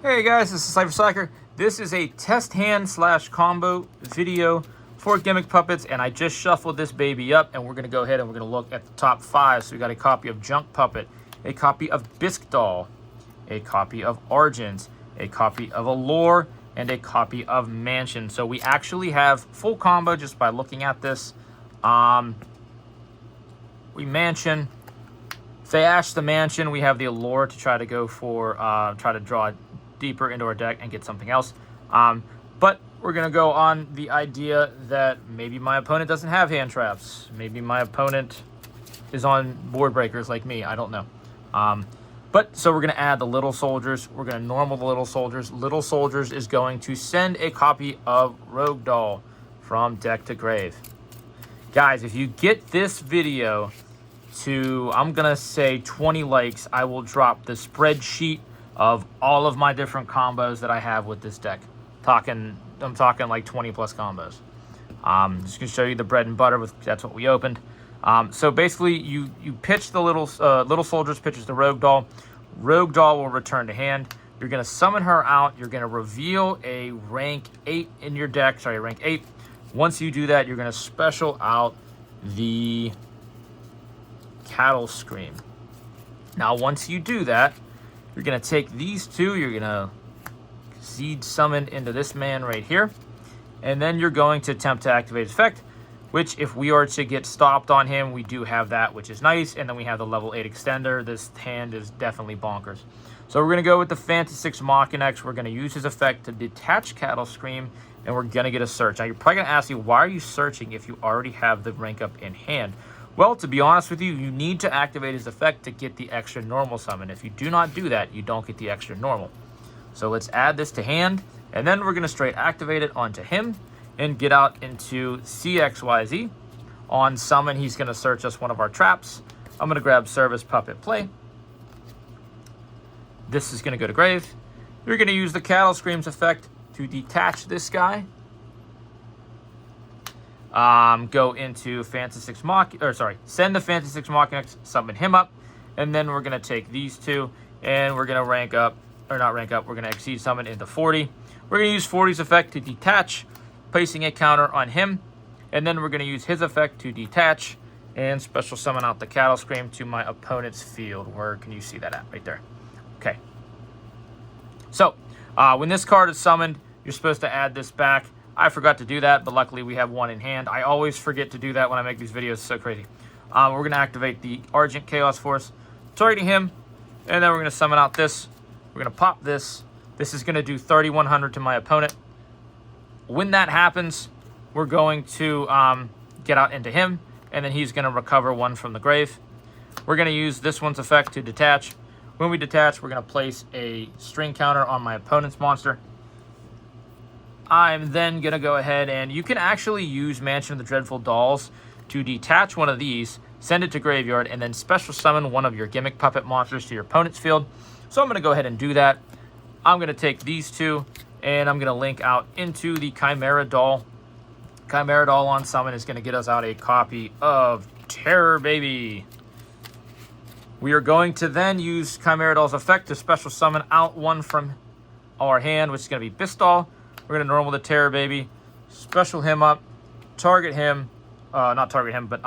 Hey guys, this is Cypher Slacker. This is a test hand / combo video for Gimmick Puppets, and I just shuffled this baby up, and we're going to go ahead and we're going to look at the top 5. So we got a copy of Junk Puppet, a copy of Bisque Doll, a copy of Argent, a copy of Allure, and a copy of Mansion. So we actually have full combo just by looking at this. We Mansion. If they ash the Mansion, we have the Allure to try to go for, try to draw deeper into our deck and get something else. But we're going to go on the idea that maybe my opponent doesn't have hand traps. Maybe my opponent is on board breakers like me. I don't know. So we're going to add the Little Soldiers. We're going to normal the Little Soldiers. Little Soldiers is going to send a copy of Rogue Doll from deck to grave. Guys, if you get this video to, I'm going to say 20 likes, I will drop the spreadsheet of all of my different combos that I have with this deck. I'm talking like 20 plus combos. Just gonna show you the bread and butter. That's what we opened. So basically, you pitch the Little Soldiers, pitches the Rogue Doll. Rogue Doll will return to hand. You're gonna summon her out. You're gonna reveal a rank 8 in your deck. Sorry, rank 8. Once you do that, you're gonna special out the Cattle Scream. Now, once you do that, you're going to take these two, you're going to seed summon into this man right here, and then you're going to attempt to activate his effect, which if we are to get stopped on him, we do have that, which is nice, and then we have the level 8 extender. This hand is definitely bonkers. So we're going to go with the Fantasix Machinax. We're going to use his effect to detach Cattle Scream, and we're going to get a search. Now, you're probably going to ask me, why are you searching if you already have the rank up in hand? Well, to be honest with you, you need to activate his effect to get the extra normal summon. If you do not do that, you don't get the extra normal. So let's add this to hand, and then we're going to straight activate it onto him and get out into CXYZ. On summon, he's going to search us one of our traps. I'm going to grab Service Puppet Play. This is going to go to grave. You're going to use the Cattle Screams effect to detach this guy. Go into Fantasix send the Fantasix Machinax, summon him up, and then we're going to take these two, and we're going to rank up, or not rank up, we're going to exceed summon into 40. We're going to use 40's effect to detach, placing a counter on him, and then we're going to use his effect to detach, and special summon out the Cattle Scream to my opponent's field. Where can you see that at? Right there. Okay. So, when this card is summoned, you're supposed to add this back. I forgot to do that, but luckily we have one in hand. I always forget to do that when I make these videos. It's so crazy. We're going to activate the Argent Chaos Force, targeting him, and then we're going to summon out this. We're going to pop this. This is going to do 3,100 to my opponent. When that happens, we're going to get out into him, and then he's going to recover one from the grave. We're going to use this one's effect to detach. When we detach, we're going to place a string counter on my opponent's monster. I'm then going to go ahead, and you can actually use Mansion of the Dreadful Dolls to detach one of these, send it to graveyard, and then special summon one of your Gimmick Puppet monsters to your opponent's field. So I'm going to go ahead and do that. I'm going to take these two, and I'm going to link out into the Chimera Doll. Chimera Doll on summon is going to get us out a copy of Terror Baby. We are going to then use Chimera Doll's effect to special summon out one from our hand, which is going to be Bisque Doll. We're going to normal the Terror Baby, special him up, target him, not target him, but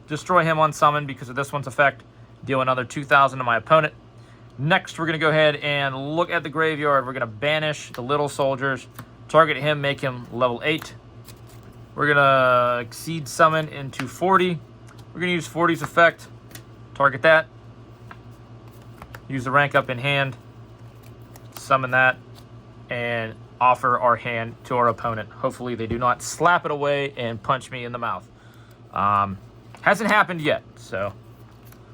destroy him on summon because of this one's effect, deal another 2,000 to my opponent. Next, we're going to go ahead and look at the graveyard. We're going to banish the Little Soldiers, target him, make him level 8. We're going to exceed summon into 40. We're going to use 40's effect, target that, use the rank up in hand, summon that, and offer our hand to our opponent. Hopefully they do not slap it away and punch me in the mouth. Hasn't happened yet. So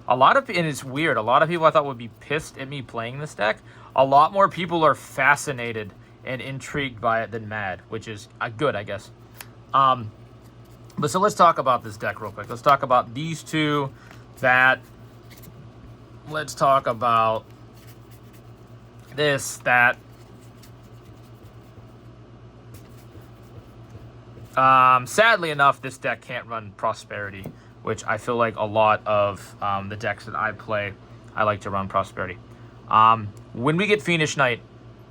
and it's weird, a lot of people I thought would be pissed at me playing this deck. A lot more people are fascinated and intrigued by it than mad, which is good, I guess. But so let's talk about this deck real quick. Let's talk about these two. Let's talk about this, that. Sadly enough, this deck can't run Prosperity, which I feel like a lot of the decks that I play, I like to run Prosperity. When we get Fiendish Knight,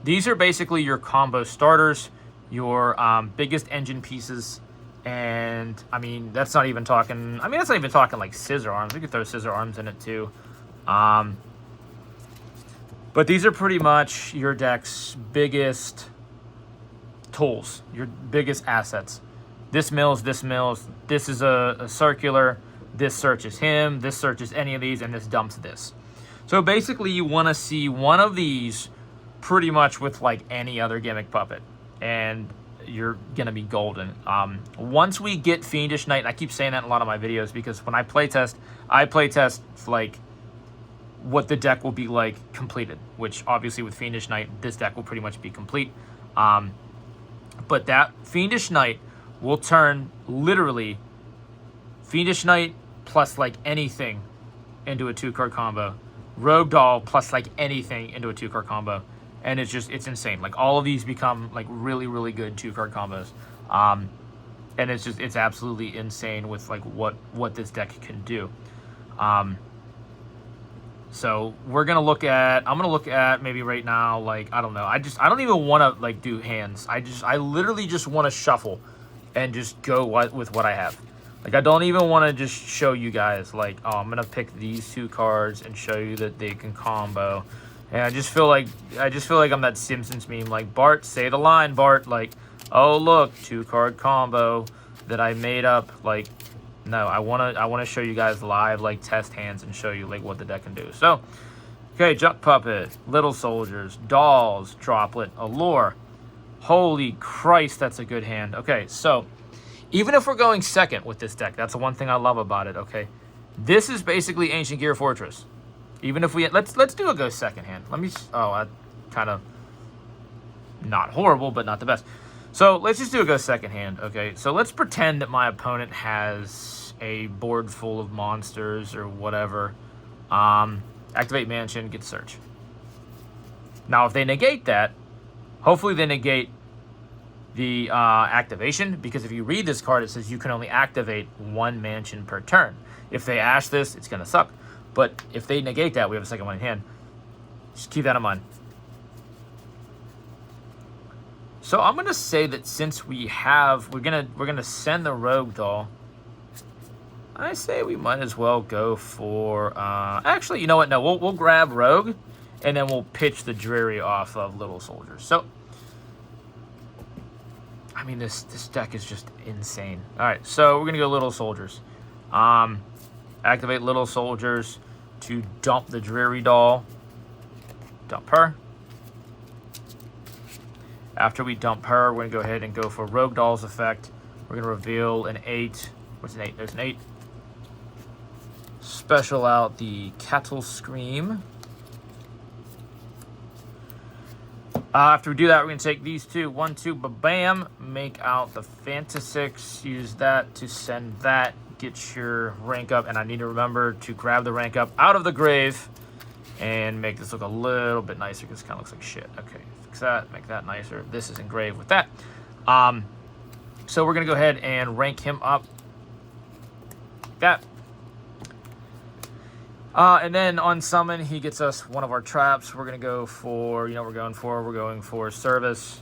These are basically your combo starters, your biggest engine pieces. And I mean, that's not even talking, that's not even talking like scissor arms. We could throw scissor arms in it too. But these are pretty much your deck's biggest tools, your biggest assets. This mills, this is a circular, this searches him, this searches any of these, and this dumps this. So basically you want to see one of these pretty much with like any other Gimmick Puppet, and you're gonna be golden. Once we get Fiendish Knight, and I keep saying that in a lot of my videos because when I playtest like what the deck will be like completed, which obviously with Fiendish Knight, this deck will pretty much be complete. But that Fiendish Knight will turn literally Fiendish Knight plus like anything into a 2-card combo. Rogue Doll plus like anything into a 2-card combo. And it's insane. Like all of these become like really, really good 2-card combos. And it's absolutely insane with like what this deck can do. So I'm gonna look at maybe right now, like, I don't know. I don't even want to like do hands. I literally just want to shuffle and just go with what I have. Like, I don't even want to just show you guys like, oh, I'm gonna pick these 2 cards and show you that they can combo. And I just feel like I'm that Simpsons meme, like, Bart, say the line, Bart, like, oh look, 2-card combo that I made up. Like, no, I wanna show you guys live, like, test hands and show you like what the deck can do. So, okay, Gimmick Puppet, Little Soldiers, Dolls, Droplet, Allure. Holy Christ, that's a good hand. Okay, so even if we're going second with this deck, that's the one thing I love about it. Okay, this is basically Ancient Gear Fortress. Even if we let's do a go second hand. I kind of not horrible, but not the best. So let's just do a go second hand. Okay, so let's pretend that my opponent has a board full of monsters or whatever. Activate Mansion, get search. Now, if they negate that, hopefully they negate the activation, because if you read this card, it says you can only activate 1 mansion per turn. If they ash this, it's gonna suck. But if they negate that, we have a second one in hand. Just keep that in mind. So I'm gonna say that since we're gonna send the Rogue Doll, I say we might as well go for actually, you know what? No, we'll grab Rogue, and then we'll pitch the Dreary off of Little Soldiers. So I mean, this deck is just insane. All right, so we're gonna go Little Soldiers. Activate Little Soldiers to dump the Dreary Doll. Dump her. After we dump her, we're going to go ahead and go for Rogue Doll's effect. We're going to reveal an 8. What's an 8? There's an 8. Special out the Cattle Scream. After we do that, we're going to take these 2. 1, 2, ba-bam. Make out the Fantasix. Use that to send that. Get your rank up, and I need to remember to grab the rank up out of the grave and make this look a little bit nicer because it kind of looks like shit. Okay, fix that, make that nicer. This is engraved with that. So we're gonna go ahead and rank him up like that. And then on summon, he gets us one of our traps. We're gonna go for, we're going for service.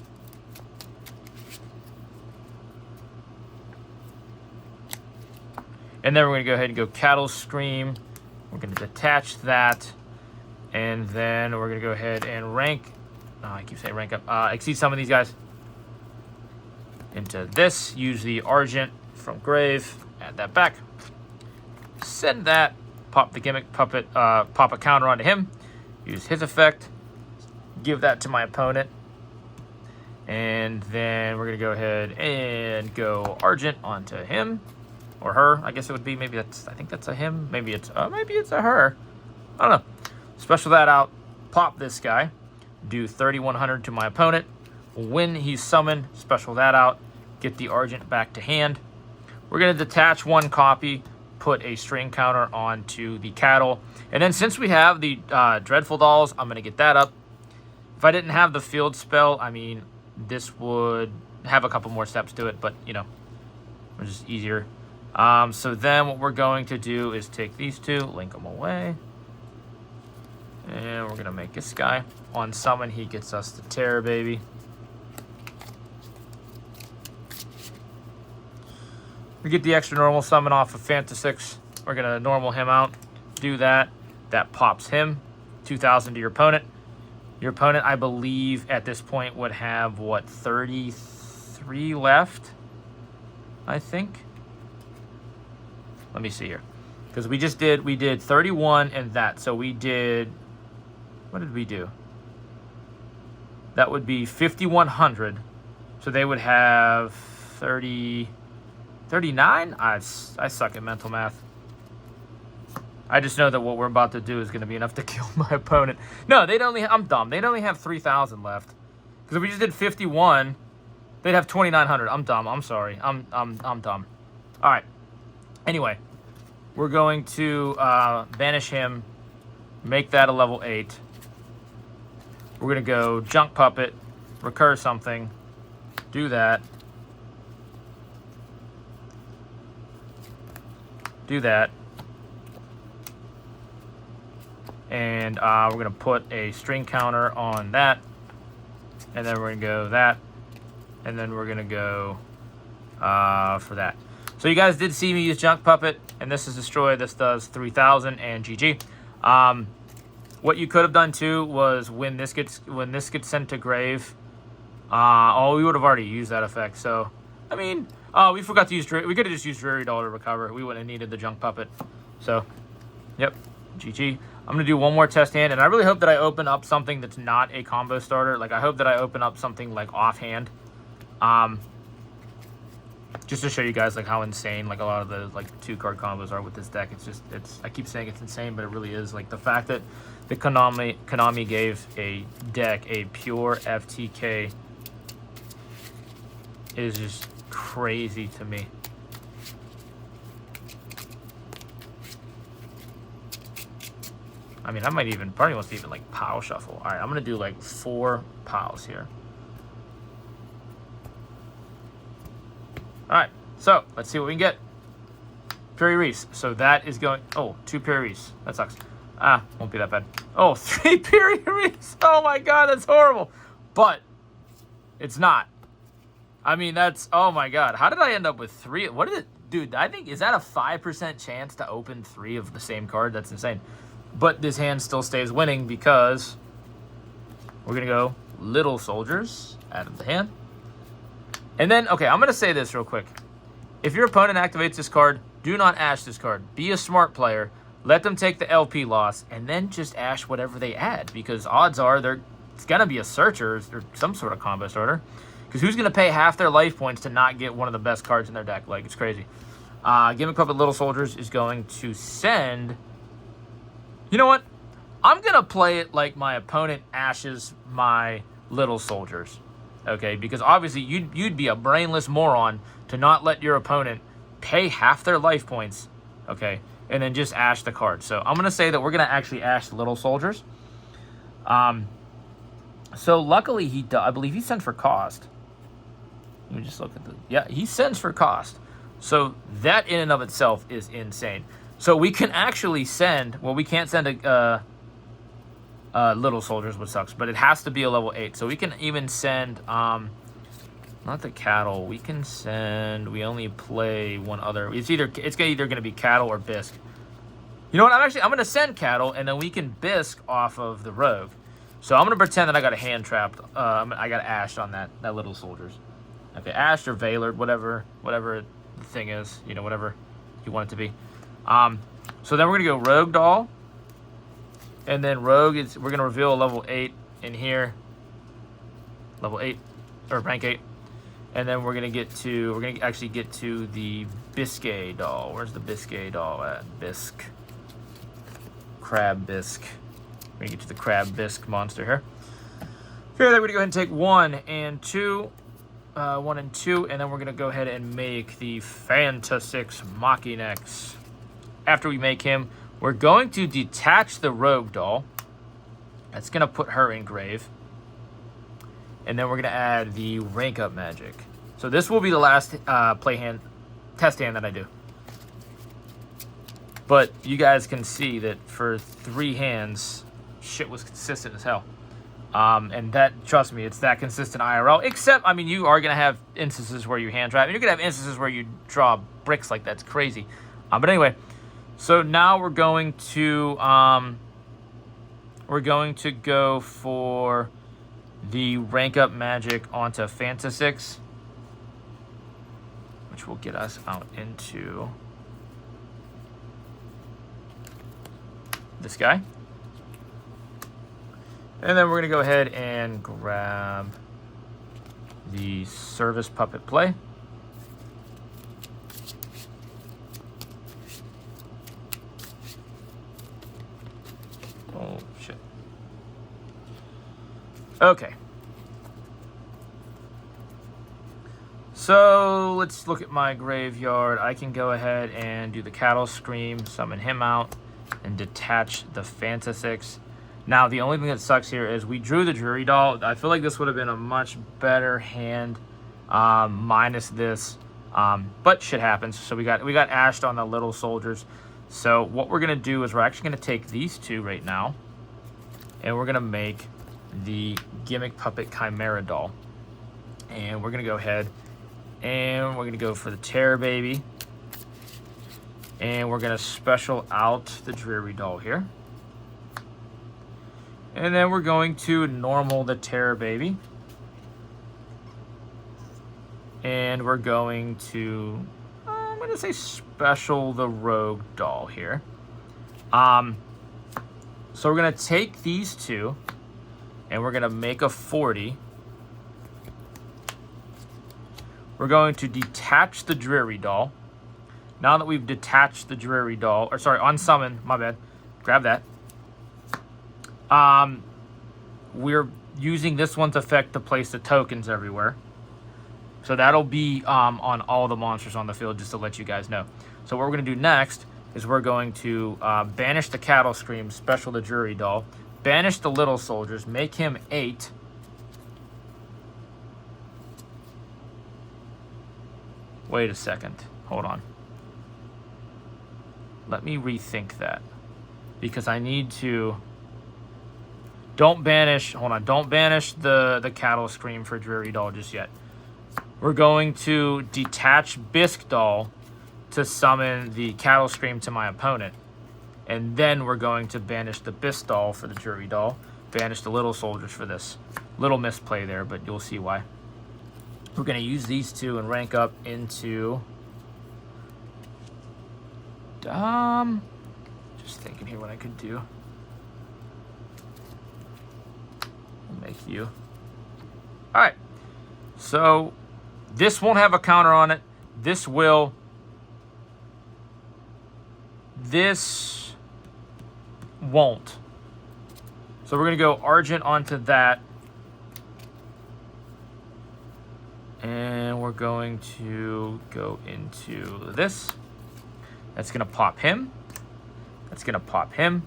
And then we're going to go ahead and go Cattle Scream. We're going to detach that. And then we're going to go ahead and rank. I keep saying rank up. Exceed some of these guys into this. Use the Argent from Grave. Add that back. Send that. Pop the Gimmick Puppet. Pop a counter onto him. Use his effect. Give that to my opponent. And then we're going to go ahead and go Argent onto him. Or her, I guess it would be. I think that's a him. Maybe it's a her. I don't know. Special that out. Pop this guy. Do 3,100 to my opponent. When he's summoned, special that out. Get the Argent back to hand. We're going to detach 1 copy. Put a string counter onto the Cattle. And then since we have the Dreadful Dolls, I'm going to get that up. If I didn't have the field spell, I mean, this would have a couple more steps to it. But, it's just easier. So then what we're going to do is take these 2, link them away. And we're going to make this guy. On summon, he gets us the Terror Baby. We get the extra normal summon off of Fantasix. We're going to normal him out. Do that. That pops him. 2,000 to your opponent. Your opponent, I believe, at this point would have, what, 33 left? I think. Let me see here. Because we did 31 and that. So we did, what did we do? That would be 5,100. So they would have 39? I suck at mental math. I just know that what we're about to do is going to be enough to kill my opponent. No, I'm dumb. They'd only have 3,000 left. Because if we just did 51, they'd have 2,900. I'm dumb. I'm sorry. I'm dumb. All right. Anyway, we're going to banish him, make that a level 8. We're going to go Junk Puppet, recur something, do that. Do that. And we're going to put a string counter on that. And then we're going to go that. And then we're going to go for that. So you guys did see me use Junk Puppet. And this is Destroy. This does 3,000 and GG. What you could have done too was when this gets sent to grave. We would have already used that effect. So, I mean, we forgot to use. We could have just used Dreary Doll to recover. We wouldn't have needed the Junk Puppet. So, yep, GG. I'm gonna do one more test hand, and I really hope that I open up something that's not a combo starter. Like I hope that I open up something like offhand. Just to show you guys like how insane like a lot of the like 2-card combos are with this deck. I keep saying it's insane, but it really is. Like the fact that the Konami gave a deck a pure FTK is just crazy to me. I mean, I might even, probably wants to even like pile shuffle. All right, I'm gonna do like 4 piles here. All right, so let's see what we can get. Perry Reese. So that is going, 2 Perry Reese. That sucks. Won't be that bad. 3 Perry Reese. Oh my God, that's horrible. But it's not. I mean, that's, oh my God. How did I end up with 3? What is it? Dude, I think, is that a 5% chance to open 3 of the same card? That's insane. But this hand still stays winning because we're going to go Little Soldiers out of the hand. And then, okay, I'm going to say this real quick. If your opponent activates this card, do not ash this card. Be a smart player. Let them take the LP loss, and then just ash whatever they add. Because odds are it's going to be a Searcher or some sort of combo starter. Because who's going to pay half their life points to not get one of the best cards in their deck? Like, it's crazy. Gimmick Puppet Little Soldiers is going to send... You know what? I'm going to play it like my opponent ashes my Little Soldiers. Okay, because obviously you'd be a brainless moron to not let your opponent pay half their life points, okay, and then just ash the card. So I'm going to say that we're going to actually ash the Little Soldiers. So luckily I believe he sends for cost. Let me just look at yeah, he sends for cost. So that in and of itself is insane. So we can actually send, well, we can't send a Little Soldiers, which sucks, but it has to be a level 8. So we can even send, not the Cattle. We can send, we only play one other. It's either going to be Cattle or Bisque. You know what? I'm going to send Cattle, and then we can Bisque off of the Rogue. So I'm going to pretend that I got a hand trapped. I got ashed on that Little Soldiers. Okay, ashed or Veilered, whatever the thing is, you know, whatever you want it to be. So then we're going to go Rogue Doll. And then Rogue we're going to reveal a level 8 in here. Level 8, or rank 8. And then we're going to actually get to the Bisque Doll. Where's the Bisque Doll at? Bisque. Crab Bisque. We're going to get to the Crab Bisque monster here. Here, then we're going to go ahead and take 1 and 2. 1 and 2. And then we're going to go ahead and make the Fantasix Machinex. After we make him, we're going to detach the Rogue Doll. That's going to put her in grave. And then we're going to add the Rank Up Magic. So this will be the last test hand that I do. But you guys can see that for 3 hands, shit was consistent as hell. And that, trust me, it's that consistent IRL. Except, I mean, you are going to have instances where you hand drive. And you're going to have instances where you draw bricks like that's crazy. But anyway, so now we're going to go for the rank up magic onto Fantasix, which will get us out into this guy. And then we're going to go ahead and grab the Service Puppet Play. Oh, shit. Okay. So let's look at my graveyard. I can go ahead and do the Cattle Scream, summon him out, and detach the Fantasix. Now, the only thing that sucks here is we drew the Jury Doll. I feel like this would have been a much better hand minus this. But shit happens. So we got ashed on the little soldiers. So what we're going to do is we're actually going to take these two right now. And we're going to make the Gimmick Puppet Chimera Doll. And we're going to go ahead and we're going to go for the Terror Baby. And we're going to special out the Dreary Doll here. And then we're going to normal the Terror Baby. And we're going to, I'm going to say special the Rogue Doll here. So we're going to take these two and we're going to make a 40. We're going to detach the Dreary Doll. Now that we've detached the Dreary Doll, or sorry, unsummon, my bad. Grab that. We're using this one's effect to place the tokens everywhere. So that'll be on all the monsters on the field, just to let you guys know. So what we're going to do next is we're going to banish the Cattle Scream, special the Jury Doll, banish the Little Soldiers, make him 8. Wait a second. Hold on. Let me rethink that. Because I need to... Don't banish... Hold on. Don't banish the Cattle Scream for Dreary Doll just yet. We're going to detach Bisque Doll to summon the Cattle Scream to my opponent. And then we're going to banish the Bisque Doll for the Jury Doll. Banish the Little Soldiers for this. Little misplay there, but you'll see why. We're going to use these two and rank up into... just thinking here what I could do. I'll make you. Alright. So, this won't have a counter on it. This will. This won't. So we're going to go Argent onto that. And we're going to go into this. That's going to pop him. That's going to pop him.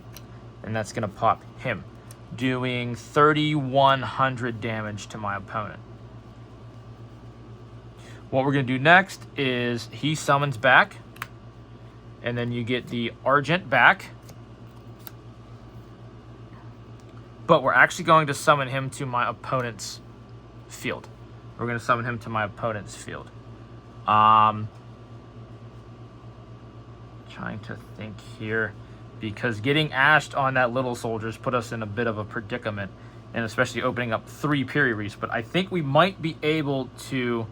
And that's going to pop him. Doing 3,100 damage to my opponent. What we're going to do next is he summons back. And then you get the Argent back. But we're actually going to summon him to my opponent's field. We're going to summon him to my opponent's field. Trying to think here. Because getting ashed on that Little Soldiers put us in a bit of a predicament. And especially opening up 3 Piri Reefs. But I think we might be able to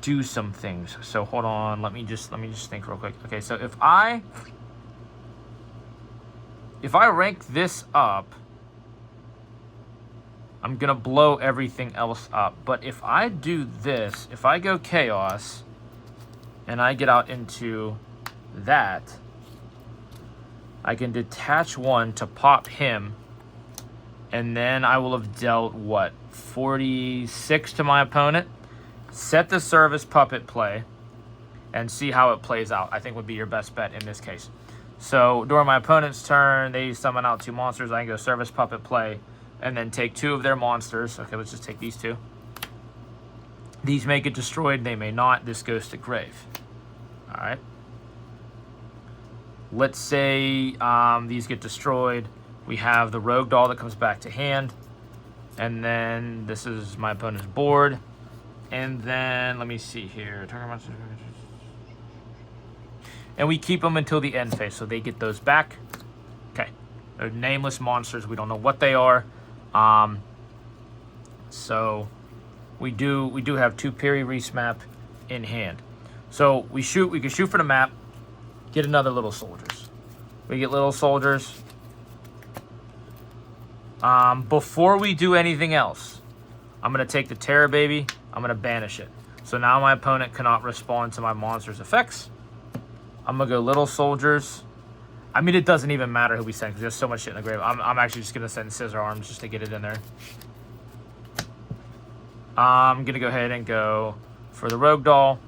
do some things. So hold on. Let me just think real quick. Okay, so if I rank this up, I'm going to blow everything else up. But if I do this, if I go Chaos, and I get out into that, I can detach one to pop him, and then I will have dealt, what, 46 to my opponent? Set the Service Puppet Play, and see how it plays out. I think would be your best bet in this case. So during my opponent's turn, they summon out 2 monsters. I can go Service Puppet Play, and then take 2 of their monsters. Okay, let's just take these 2. These may get destroyed, they may not. This goes to grave. Alright. let's say these get destroyed. We have the rogue doll that comes back to hand. And then this is my opponent's board. And then, let me see here. And we keep them until the end phase, so they get those back. Okay. They're nameless monsters. We don't know what they are. So we do have 2 Piri-Reese map in hand. So we can shoot for the map, get another little soldiers. We get little soldiers. Before we do anything else, I'm going to take the Terror Baby. I'm going to banish it. So now my opponent cannot respond to my monster's effects. I'm going to go little soldiers. I mean, it doesn't even matter who we send because there's so much shit in the grave. I'm actually just going to send Scissor Arms just to get it in there. I'm going to go ahead and go for the Rogue Doll.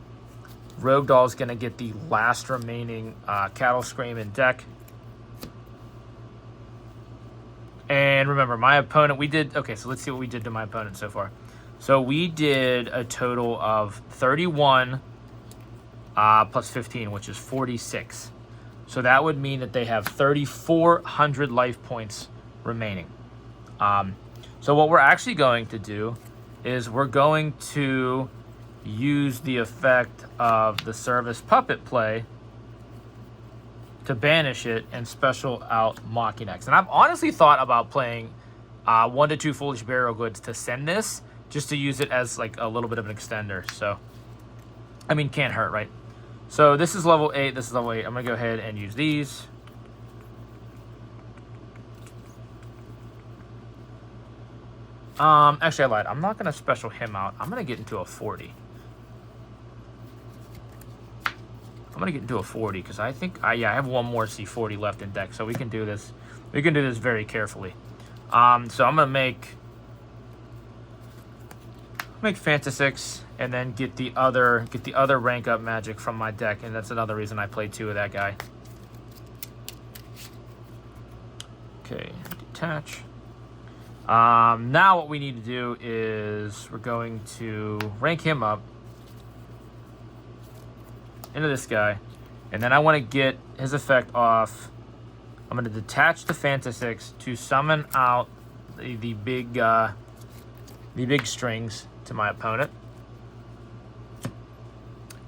Rogue Doll is going to get the last remaining Cattle Scream in deck. And remember, my opponent, okay, so let's see what we did to my opponent so far. So we did a total of 31 plus 15, which is 46. So that would mean that they have 3,400 life points remaining. So what we're actually going to do is we're going to use the effect of the Service Puppet play to banish it and special out Mocking X. And I've honestly thought about playing 1 to 2 Foolish Burial Goods to send this, just to use it as like a little bit of an extender. So, I mean, can't hurt, right? So this is level 8, this is level 8. I'm gonna go ahead and use these. Actually I lied. I'm not gonna special him out. I'm gonna get into a 40. I'm gonna get into a 40 because I think I have one more C40 left in deck, so we can do this. We can do this very carefully. So I'm gonna make Fantasix and then get the other rank up magic from my deck, and that's another reason I played 2 of that guy. Okay, detach. Now what we need to do is we're going to rank him up into this guy, and then I want to get his effect off. I'm going to detach the Fantasix to summon out the big strings to my opponent.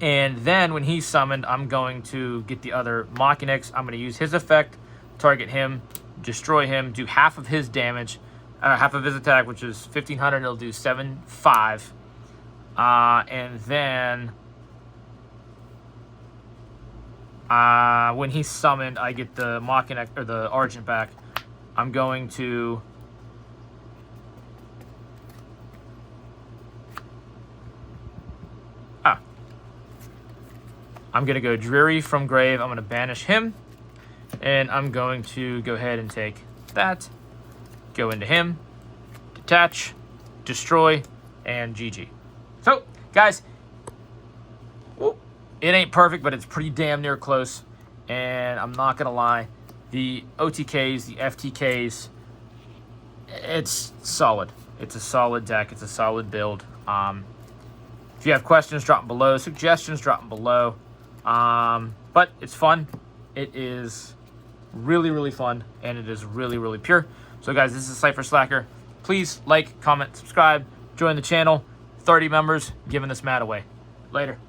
And then when he's summoned, I'm going to get the other Mocking X. I'm going to use his effect, target him, destroy him, do half of his damage, half of his attack, which is 1,500. It'll do 7,500. And then when he's summoned, I get the Mocking X or the Argent back. I'm going to go Dreary from grave. I'm going to banish him. And I'm going to go ahead and take that. Go into him. Detach. Destroy. And GG. So, guys. It ain't perfect, but it's pretty damn near close. And I'm not going to lie. The OTKs, the FTKs, it's solid. It's a solid deck. It's a solid build. If you have questions, drop them below. Suggestions, drop them below. But it's fun. It is really, really fun, and it is really, really pure. So guys, this is Cypher Slacker. Please like, comment, subscribe, join the channel. 30 members giving this mat away. Later.